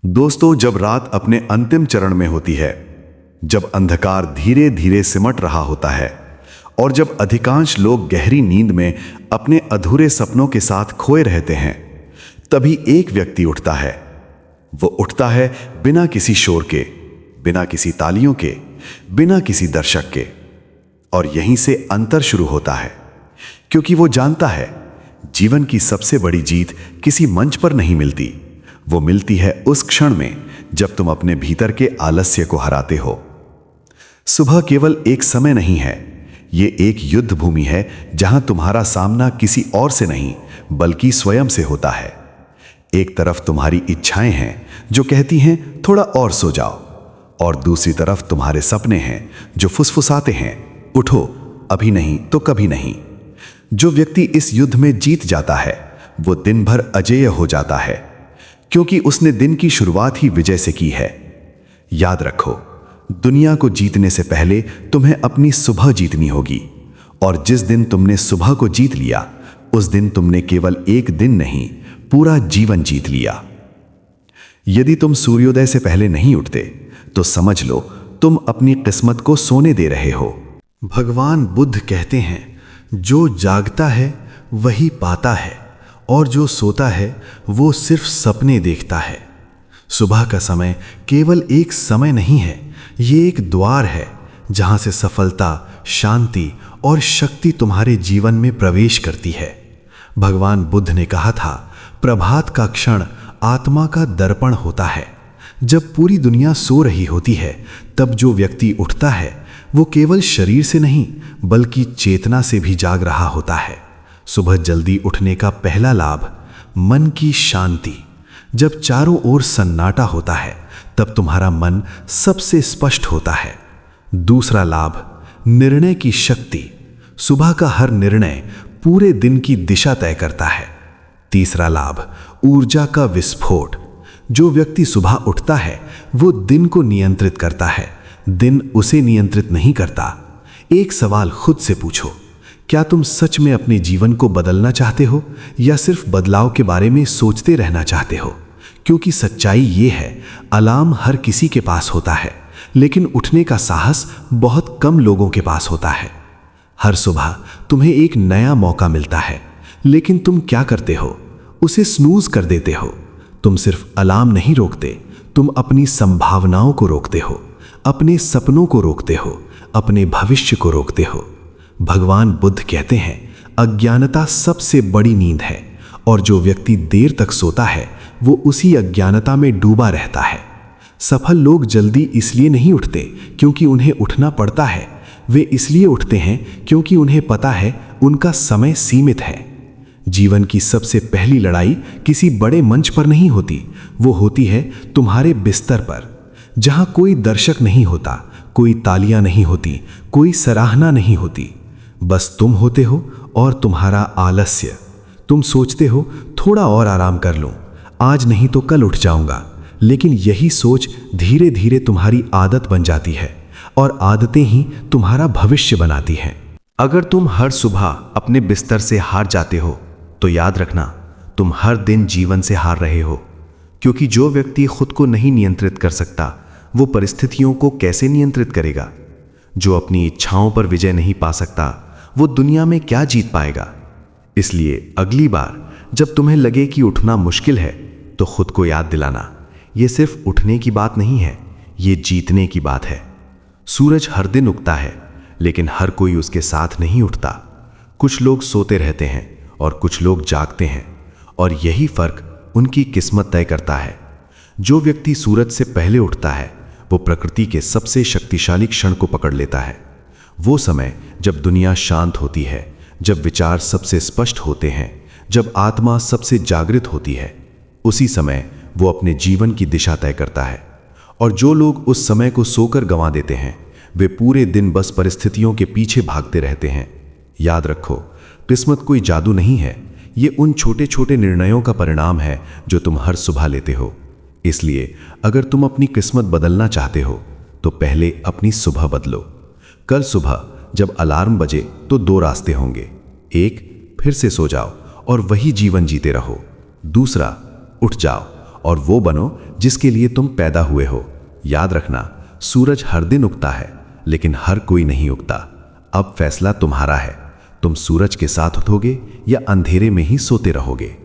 दोस्तों, जब रात अपने अंतिम चरण में होती है, जब अंधकार धीरे धीरे सिमट रहा होता है और जब अधिकांश लोग गहरी नींद में अपने अधूरे सपनों के साथ खोए रहते हैं, तभी एक व्यक्ति उठता है। वो उठता है बिना किसी शोर के, बिना किसी तालियों के, बिना किसी दर्शक के। और यहीं से अंतर शुरू होता है, क्योंकि वो जानता है जीवन की सबसे बड़ी जीत किसी मंच पर नहीं मिलती। वो मिलती है उस क्षण में जब तुम अपने भीतर के आलस्य को हराते हो। सुबह केवल एक समय नहीं है, ये एक युद्ध भूमि है जहां तुम्हारा सामना किसी और से नहीं बल्कि स्वयं से होता है। एक तरफ तुम्हारी इच्छाएं हैं जो कहती हैं थोड़ा और सो जाओ, और दूसरी तरफ तुम्हारे सपने हैं जो फुसफुसाते हैं उठो, अभी नहीं तो कभी नहीं। जो व्यक्ति इस युद्ध में जीत जाता है वो दिन भर अजेय हो जाता है, क्योंकि उसने दिन की शुरुआत ही विजय से की है। याद रखो, दुनिया को जीतने से पहले तुम्हें अपनी सुबह जीतनी होगी, और जिस दिन तुमने सुबह को जीत लिया उस दिन तुमने केवल एक दिन नहीं, पूरा जीवन जीत लिया। यदि तुम सूर्योदय से पहले नहीं उठते तो समझ लो तुम अपनी किस्मत को सोने दे रहे हो। भगवान बुद्ध कहते हैं, जो जागता है वही पाता है, और जो सोता है वो सिर्फ सपने देखता है। सुबह का समय केवल एक समय नहीं है, ये एक द्वार है जहां से सफलता, शांति और शक्ति तुम्हारे जीवन में प्रवेश करती है। भगवान बुद्ध ने कहा था, प्रभात का क्षण आत्मा का दर्पण होता है। जब पूरी दुनिया सो रही होती है, तब जो व्यक्ति उठता है वो केवल शरीर से नहीं बल्कि चेतना से भी जाग रहा होता है। सुबह जल्दी उठने का पहला लाभ, मन की शांति। जब चारों ओर सन्नाटा होता है तब तुम्हारा मन सबसे स्पष्ट होता है। दूसरा लाभ, निर्णय की शक्ति। सुबह का हर निर्णय पूरे दिन की दिशा तय करता है। तीसरा लाभ, ऊर्जा का विस्फोट। जो व्यक्ति सुबह उठता है वो दिन को नियंत्रित करता है, दिन उसे नियंत्रित नहीं करता। एक सवाल खुद से पूछो, क्या तुम सच में अपने जीवन को बदलना चाहते हो या सिर्फ बदलाव के बारे में सोचते रहना चाहते हो? क्योंकि सच्चाई ये है, अलार्म हर किसी के पास होता है, लेकिन उठने का साहस बहुत कम लोगों के पास होता है। हर सुबह तुम्हें एक नया मौका मिलता है, लेकिन तुम क्या करते हो? उसे स्नूज कर देते हो। तुम सिर्फ अलार्म नहीं रोकते, तुम अपनी संभावनाओं को रोकते हो, अपने सपनों को रोकते हो, अपने भविष्य को रोकते हो। भगवान बुद्ध कहते हैं, अज्ञानता सबसे बड़ी नींद है, और जो व्यक्ति देर तक सोता है वो उसी अज्ञानता में डूबा रहता है। सफल लोग जल्दी इसलिए नहीं उठते क्योंकि उन्हें उठना पड़ता है, वे इसलिए उठते हैं क्योंकि उन्हें पता है उनका समय सीमित है। जीवन की सबसे पहली लड़ाई किसी बड़े मंच पर नहीं होती, वो होती है तुम्हारे बिस्तर पर, जहां कोई दर्शक नहीं होता, कोई तालियां नहीं होती, कोई सराहना नहीं होती। बस तुम होते हो और तुम्हारा आलस्य। तुम सोचते हो थोड़ा और आराम कर लूं, आज नहीं तो कल उठ जाऊंगा, लेकिन यही सोच धीरे धीरे तुम्हारी आदत बन जाती है, और आदतें ही तुम्हारा भविष्य बनाती हैं। अगर तुम हर सुबह अपने बिस्तर से हार जाते हो तो याद रखना, तुम हर दिन जीवन से हार रहे हो। क्योंकि जो व्यक्ति खुद को नहीं नियंत्रित कर सकता वो परिस्थितियों को कैसे नियंत्रित करेगा? जो अपनी इच्छाओं पर विजय नहीं पा सकता वो दुनिया में क्या जीत पाएगा? इसलिए अगली बार जब तुम्हें लगे कि उठना मुश्किल है तो खुद को याद दिलाना, ये सिर्फ उठने की बात नहीं है, ये जीतने की बात है। सूरज हर दिन उगता है, लेकिन हर कोई उसके साथ नहीं उठता। कुछ लोग सोते रहते हैं और कुछ लोग जागते हैं, और यही फर्क उनकी किस्मत तय करता है। जो व्यक्ति सूरज से पहले उठता है वो प्रकृति के सबसे शक्तिशाली क्षण को पकड़ लेता है। वो समय जब दुनिया शांत होती है, जब विचार सबसे स्पष्ट होते हैं, जब आत्मा सबसे जागृत होती है, उसी समय वो अपने जीवन की दिशा तय करता है। और जो लोग उस समय को सोकर गंवा देते हैं वे पूरे दिन बस परिस्थितियों के पीछे भागते रहते हैं। याद रखो, किस्मत कोई जादू नहीं है, ये उन छोटे छोटे निर्णयों का परिणाम है जो तुम हर सुबह लेते हो। इसलिए अगर तुम अपनी किस्मत बदलना चाहते हो तो पहले अपनी सुबह बदलो। कल सुबह जब अलार्म बजे तो दो रास्ते होंगे, एक फिर से सो जाओ और वही जीवन जीते रहो, दूसरा उठ जाओ और वो बनो जिसके लिए तुम पैदा हुए हो। याद रखना, सूरज हर दिन उगता है, लेकिन हर कोई नहीं उगता। अब फैसला तुम्हारा है, तुम सूरज के साथ उठोगे या अंधेरे में ही सोते रहोगे।